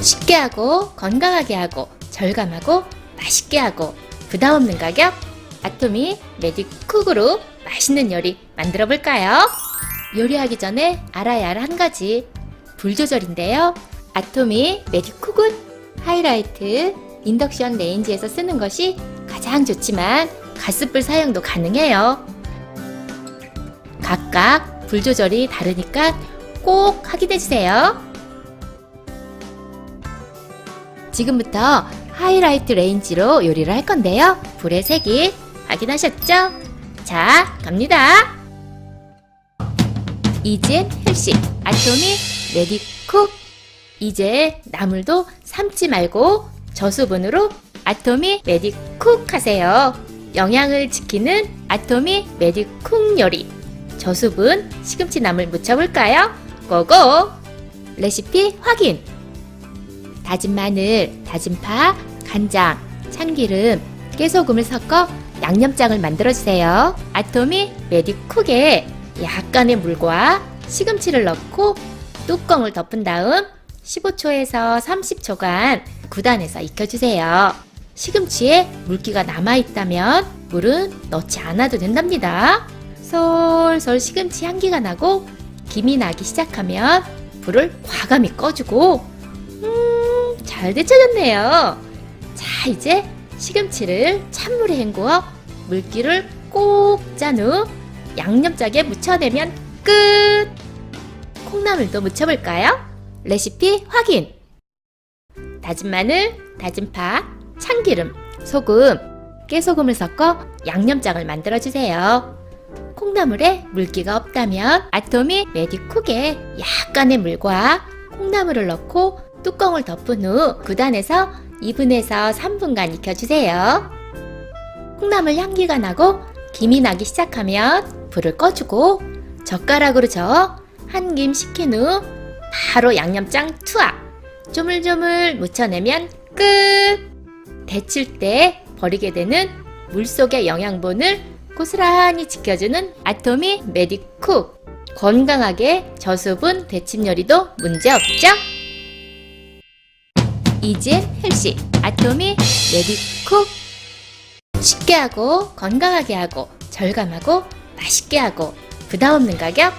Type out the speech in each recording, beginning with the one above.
쉽게 하고 건강하게 하고 절감하고 맛있게 하고 부담 없는 가격 아토미 메디쿡으로 맛있는 요리 만들어 볼까요? 요리하기 전에 알아야 할 한 가지 불 조절인데요. 아토미 메디쿡은 하이라이트 인덕션 레인지에서 쓰는 것이 가장 좋지만 가스불 사용도 가능해요. 각각 불 조절이 다르니까 꼭 확인해주세요. 지금부터 하이라이트 레인지로 요리를 할 건데요. 불의 색이 확인하셨죠? 자, 갑니다. 이젠 헬식 아토미 메디쿡. 이제 나물도 삶지 말고 저수분으로 아토미 메디쿡 하세요. 영양을 지키는 아토미 메디쿡 요리. 저수분 시금치 나물 무쳐볼까요? 고고! 레시피 확인! 다진 마늘, 다진 파, 간장, 참기름, 깨소금을 섞어 양념장을 만들어주세요. 아토미 메디쿡에 약간의 물과 시금치를 넣고 뚜껑을 덮은 다음 15초에서 30초간 9단에서 익혀주세요. 시금치에 물기가 남아있다면 물은 넣지 않아도 된답니다. 솔솔 시금치 향기가 나고 김이 나기 시작하면 불을 과감히 꺼주고 잘 데쳐졌네요. 자, 이제 시금치를 찬물에 헹구어 물기를 꼭 짠 후 양념장에 묻혀내면 끝! 콩나물도 무쳐볼까요? 레시피 확인! 다진 마늘, 다진 파, 참기름, 소금, 깨소금을 섞어 양념장을 만들어주세요. 콩나물에 물기가 없다면 아토미 메디쿡에 약간의 물과 콩나물을 넣고 뚜껑을 덮은 후 9단에서 2분에서 3분간 익혀주세요. 콩나물 향기가 나고 김이 나기 시작하면 불을 꺼주고 젓가락으로 저어 한 김 식힌 후 바로 양념장 투하! 조물조물 묻혀내면 끝! 데칠 때 버리게 되는 물속의 영양분을 고스란히 지켜주는 아토미 메디쿡! 건강하게 저수분 데침 요리도 문제없죠? 이젠 헬식 아토미 메디쿡! 쉽게 하고 건강하게 하고 절감하고 맛있게 하고 부담 없는 가격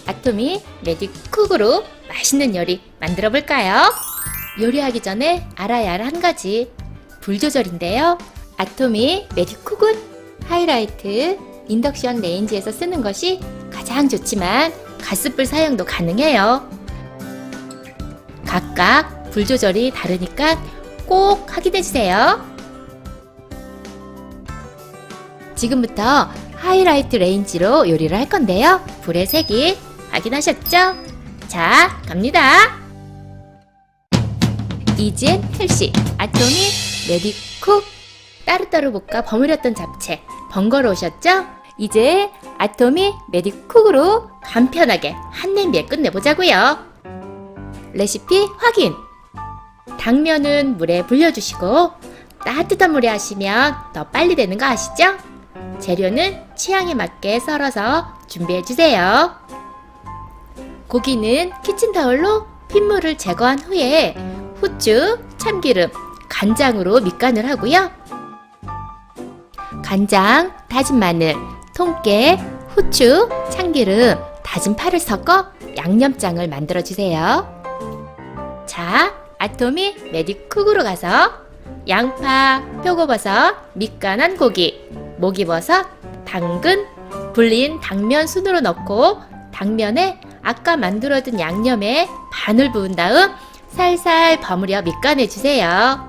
아토미 메디쿡으로 맛있는 요리 만들어 볼까요? 요리하기 전에 알아야 할 한 가지 불 조절인데요. 아토미 메디쿡은 하이라이트 인덕션 레인지에서 쓰는 것이 가장 좋지만 가스불 사용도 가능해요. 각각 불 조절이 다르니까 꼭 확인해주세요. 지금부터 하이라이트 레인지로 요리를 할 건데요. 불의 색이 확인하셨죠? 자, 갑니다. 이젠 헬식 아토미 메디쿡. 따로따로 볶아 버무렸던 잡채 번거로우셨죠? 이제 아토미 메디쿡으로 간편하게 한 냄비에 끝내보자고요. 레시피 확인! 당면은 물에 불려주시고 따뜻한 물에 하시면 더 빨리 되는 거 아시죠? 재료는 취향에 맞게 썰어서 준비해주세요. 고기는 키친타올로 핏물을 제거한 후에 후추, 참기름, 간장으로 밑간을 하고요. 간장, 다진 마늘, 통깨, 후추, 참기름, 다진 파를 섞어 양념장을 만들어주세요. 자, 아토미 메디쿡으로 가서 양파, 표고버섯, 밑간한 고기, 목이버섯, 당근, 불린 당면 순으로 넣고 당면에 아까 만들어둔 양념에 반을 부은 다음 살살 버무려 밑간해주세요.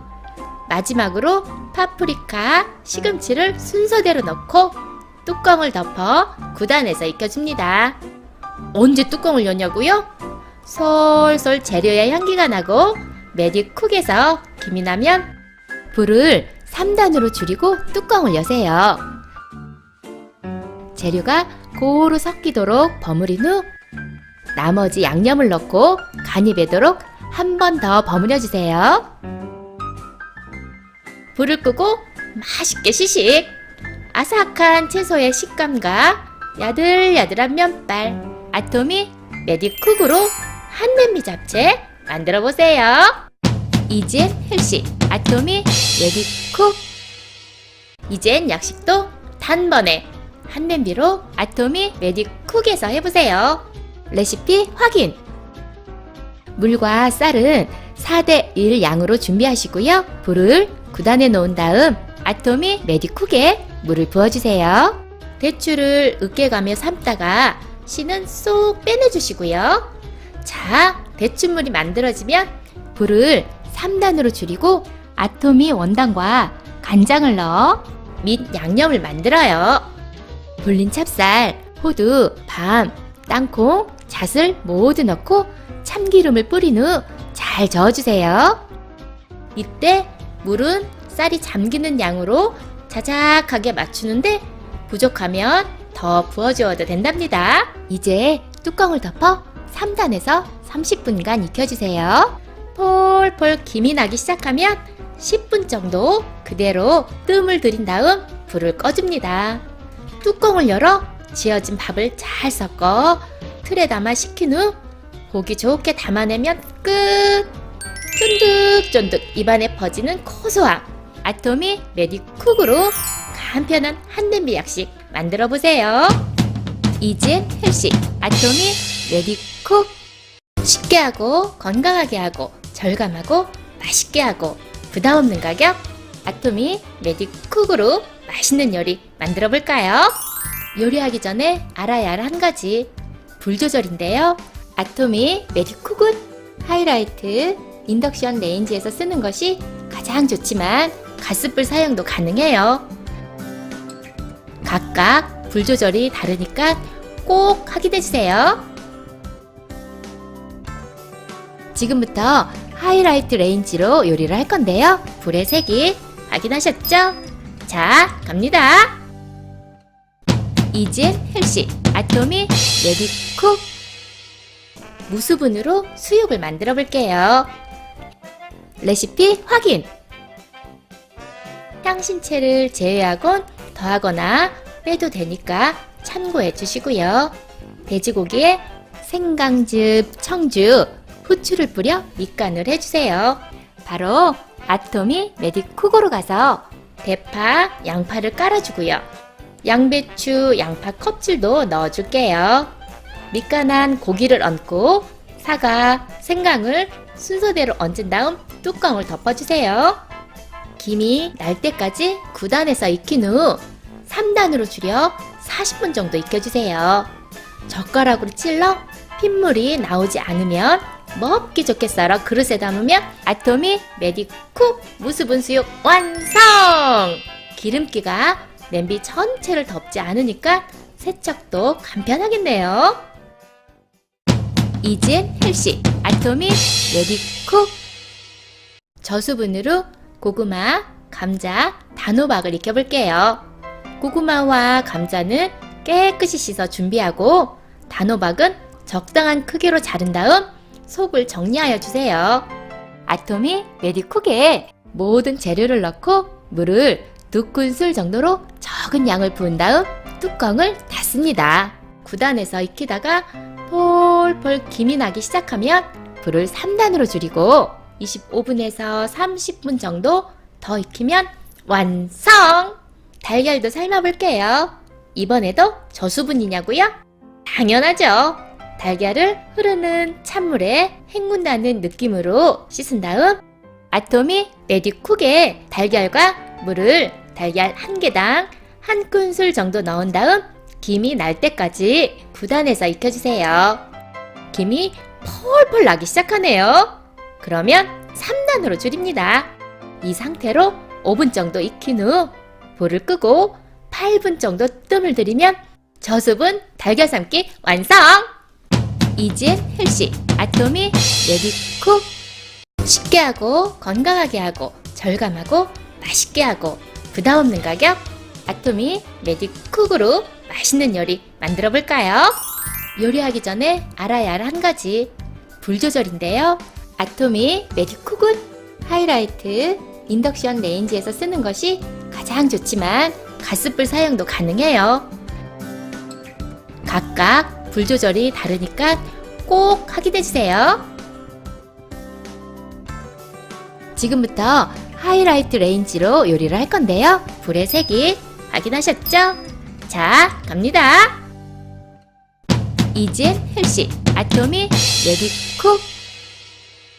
마지막으로 파프리카, 시금치를 순서대로 넣고 뚜껑을 덮어 9단에서 익혀줍니다. 언제 뚜껑을 여냐고요? 솔솔 재료의 향기가 나고 메디쿡에서 김이 나면 불을 3단으로 줄이고 뚜껑을 여세요. 재료가 고루 섞이도록 버무린 후 나머지 양념을 넣고 간이 배도록 한 번 더 버무려주세요. 불을 끄고 맛있게 시식! 아삭한 채소의 식감과 야들야들한 면발 아토미 메디쿡으로 한 냄비 잡채 만들어 보세요. 이젠 헬시 아토미 레디쿡. 이젠 약식도 단번에 한 냄비로 아토미 레디쿡에서 해보세요. 레시피 확인! 물과 쌀은 4대1 양으로 준비하시고요. 불을 9단에 놓은 다음 아토미 레디쿡에 물을 부어주세요. 대추를 으깨가며 삶다가 씨는 쏙 빼내주시고요. 자, 대추물이 만들어지면 불을 3단으로 줄이고 아토미 원당과 간장을 넣어 민 양념을 만들어요. 불린 찹쌀, 호두, 밤, 땅콩, 잣을 모두 넣고 참기름을 뿌린 후 잘 저어주세요. 이때 물은 쌀이 잠기는 양으로 자작하게 맞추는데 부족하면 더 부어주어도 된답니다. 이제 뚜껑을 덮어 3단에서 30분간 익혀주세요. 폴폴 김이 나기 시작하면 10분 정도 그대로 뜸을 들인 다음 불을 꺼줍니다. 뚜껑을 열어 지어진 밥을 잘 섞어 틀에 담아 식힌 후 보기 좋게 담아내면 끝! 쫀득쫀득 입안에 퍼지는 고소함! 아토미 레디쿡으로 간편한 한냄비 약식 만들어 보세요. 이젠 헬시 아토미 레디쿡. 쉽게 하고 건강하게 하고 절감하고 맛있게 하고 부담 없는 가격 아토미 레디쿡으로 맛있는 요리 만들어 볼까요? 요리하기 전에 알아야 할 한 가지 불 조절인데요. 아토미 레디쿡은 하이라이트 인덕션 레인지에서 쓰는 것이 가장 좋지만 가스불 사용도 가능해요. 각각 불 조절이 다르니까 꼭 확인해주세요. 지금부터 하이라이트 레인지로 요리를 할 건데요. 불의 색이 확인하셨죠? 자, 갑니다. 이젠 헬시 아토미 레디쿡. 무수분으로 수육을 만들어 볼게요. 레시피 확인! 향신채를 제외하곤 더하거나 빼도 되니까 참고해 주시고요. 돼지고기에 생강즙, 청주, 후추를 뿌려 밑간을 해주세요. 바로 아토미 레디쿡으로 가서 대파, 양파를 깔아주고요. 양배추, 양파 껍질도 넣어줄게요. 밑간한 고기를 얹고 사과, 생강을 순서대로 얹은 다음 뚜껑을 덮어주세요. 김이 날 때까지 9단에서 익힌 후 3단으로 줄여 40분 정도 익혀주세요. 젓가락으로 찔러 핏물이 나오지 않으면 먹기 좋게 썰어 그릇에 담으면 아토미 레디쿡 무수분 수육 완성! 기름기가 냄비 전체를 덮지 않으니까 세척도 간편하겠네요. 이젠 헬시 아토미 레디쿡. 저수분으로 고구마, 감자, 단호박을 익혀볼게요. 고구마와 감자는 깨끗이 씻어 준비하고 단호박은 적당한 크기로 자른 다음 속을 정리하여 주세요. 아토미 레디쿡에 모든 재료를 넣고 물을 2큰술 정도로 적은 양을 부은 다음 뚜껑을 닫습니다. 9단에서 익히다가 폴폴 김이 나기 시작하면 불을 3단으로 줄이고 25분에서 30분 정도 더 익히면 완성! 달걀도 삶아볼게요. 이번에도 저수분이냐고요? 당연하죠. 달걀을 흐르는 찬물에 헹군다는 느낌으로 씻은 다음 아토미 레디쿡에 달걀과 물을 달걀 1개당 1큰술 정도 넣은 다음 김이 날 때까지 9단에서 익혀주세요. 김이 펄펄 나기 시작하네요. 그러면 3단으로 줄입니다. 이 상태로 5분 정도 익힌 후 불을 끄고 8분 정도 뜸을 들이면 저수분 달걀 삶기 완성! 이젠 헬시 아토미 레디쿡. 쉽게 하고 건강하게 하고 절감하고 맛있게 하고 부담 없는 가격 아토미 레디쿡으로 맛있는 요리 만들어 볼까요? 요리하기 전에 알아야 할 한 가지 불 조절인데요. 아토미 레디쿡은 하이라이트 인덕션 레인지에서 쓰는 것이 가장 좋지만 가스불 사용도 가능해요. 각각 불 조절이 다르니까 꼭 확인해 주세요. 지금부터 하이라이트 레인지로 요리를 할 건데요. 불의 색이 확인하셨죠? 자, 갑니다. 이젠 헬시 아토미 레디 쿡.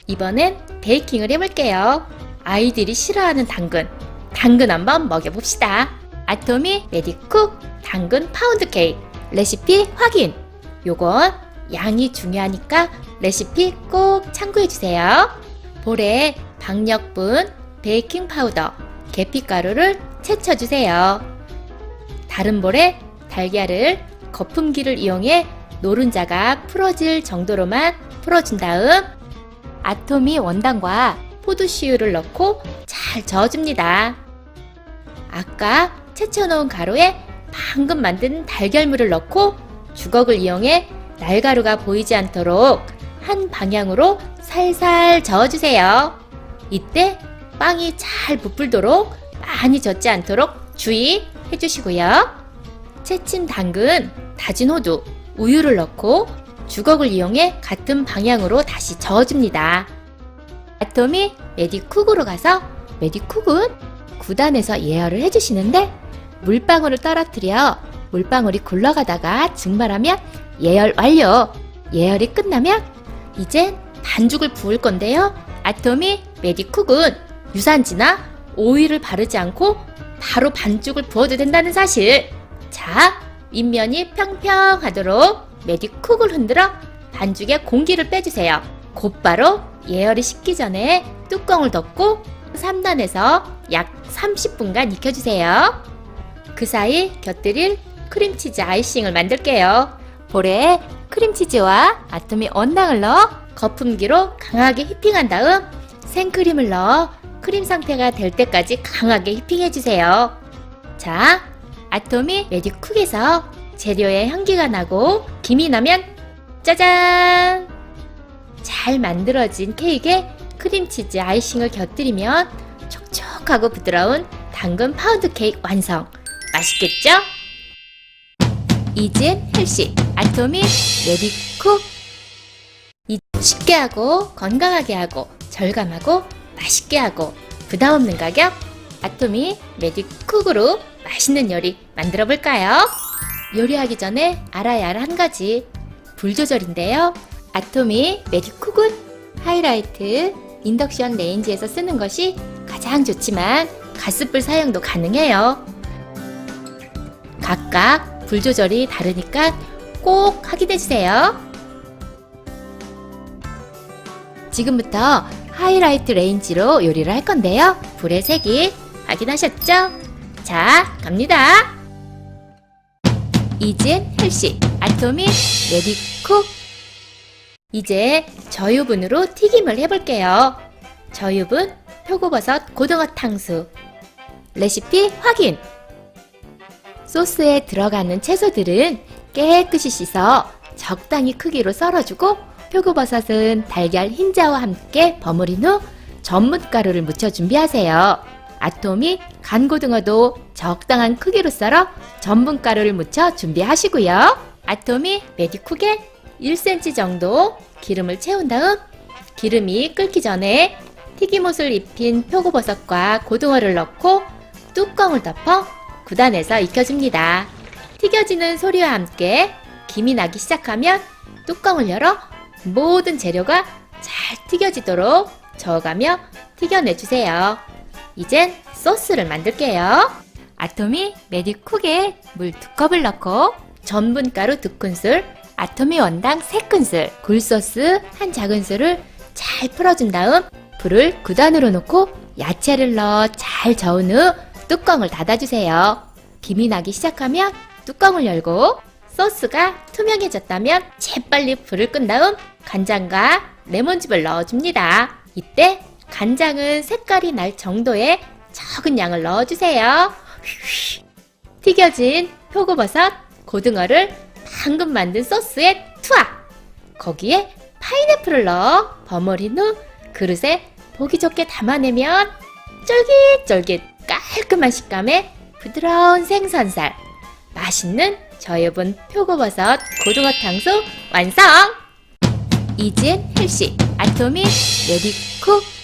이번엔 베이킹을 해볼게요. 아이들이 싫어하는 당근 한번 먹여봅시다. 아토미 레디 쿡 당근 파운드 케이크 레시피 확인. 요건 양이 중요하니까 레시피 꼭 참고해주세요. 볼에 박력분, 베이킹 파우더, 계피가루를 채쳐주세요. 다른 볼에 달걀을 거품기를 이용해 노른자가 풀어질 정도로만 풀어준 다음 아토미 원당과 포도씨유를 넣고 잘 저어줍니다. 아까 채쳐놓은 가루에 방금 만든 달걀물을 넣고 주걱을 이용해 날가루가 보이지 않도록 한 방향으로 살살 저어주세요. 이때 빵이 잘 부풀도록 많이 젖지 않도록 주의해주시고요. 채친 당근, 다진 호두, 우유를 넣고 주걱을 이용해 같은 방향으로 다시 저어줍니다. 아토미 메디쿡으로 가서 메디쿡은 9단에서 예열을 해주시는데 물방울을 떨어뜨려 물방울이 굴러가다가 증발하면 예열 완료! 예열이 끝나면 이젠 반죽을 부을 건데요. 아토미 메디쿡은 유산지나 오일을 바르지 않고 바로 반죽을 부어도 된다는 사실. 자, 윗면이 평평하도록 메디쿡을 흔들어 반죽에 공기를 빼주세요. 곧바로 예열이 식기 전에 뚜껑을 덮고 3단에서 약 30분간 익혀주세요. 그 사이 곁들일 크림치즈 아이싱을 만들게요. 볼에 크림치즈와 아토미 원당을 넣어 거품기로 강하게 휘핑한 다음 생크림을 넣어 크림 상태가 될 때까지 강하게 휘핑해주세요. 자, 아토미 메디쿡에서 재료의 향기가 나고 김이 나면 짜잔! 잘 만들어진 케이크에 크림치즈 아이싱을 곁들이면 촉촉하고 부드러운 당근 파운드 케이크 완성! 맛있겠죠? 이젠 헬시 아토미 메디쿡. 쉽게 하고 건강하게 하고 절감하고 맛있게 하고 부담 없는 가격 아토미 메디쿡으로 맛있는 요리 만들어 볼까요? 요리하기 전에 알아야 할 한 가지 불 조절인데요. 아토미 메디쿡은 하이라이트 인덕션 레인지에서 쓰는 것이 가장 좋지만 가스불 사용도 가능해요. 각각 불 조절이 다르니까 꼭 확인해주세요. 지금부터 하이라이트 레인지로 요리를 할 건데요. 불의 색이 확인하셨죠? 자, 갑니다. 이젠 헬시 아토미 메디쿡. 이제 저유분으로 튀김을 해볼게요. 저유분 표고버섯 고등어 탕수 레시피 확인. 소스에 들어가는 채소들은 깨끗이 씻어 적당히 크기로 썰어주고 표고버섯은 달걀 흰자와 함께 버무린 후 전분가루를 묻혀 준비하세요. 아토미 간고등어도 적당한 크기로 썰어 전분가루를 묻혀 준비하시고요. 아토미 메디쿡에 1cm 정도 기름을 채운 다음 기름이 끓기 전에 튀김옷을 입힌 표고버섯과 고등어를 넣고 뚜껑을 덮어 9단에서 익혀줍니다. 튀겨지는 소리와 함께 김이 나기 시작하면 뚜껑을 열어 모든 재료가 잘 튀겨지도록 저어가며 튀겨내주세요. 이젠 소스를 만들게요. 아토미 메디쿡에 물 2컵을 넣고 전분가루 2큰술, 아토미 원당 3큰술, 굴소스 1작은술을 잘 풀어준 다음 불을 9단으로 놓고 야채를 넣어 잘 저은 후 뚜껑을 닫아주세요. 김이 나기 시작하면 뚜껑을 열고 소스가 투명해졌다면 재빨리 불을 끈 다음 간장과 레몬즙을 넣어줍니다. 이때 간장은 색깔이 날 정도의 적은 양을 넣어주세요. 튀겨진 표고버섯, 고등어를 방금 만든 소스에 투하! 거기에 파인애플을 넣어 버무린 후 그릇에 보기 좋게 담아내면 쫄깃쫄깃 깔끔한 식감의 부드러운 생선살, 맛있는 저유분 표고버섯 고등어 탕수 완성! 이젠 헬시 아토미 메디쿡.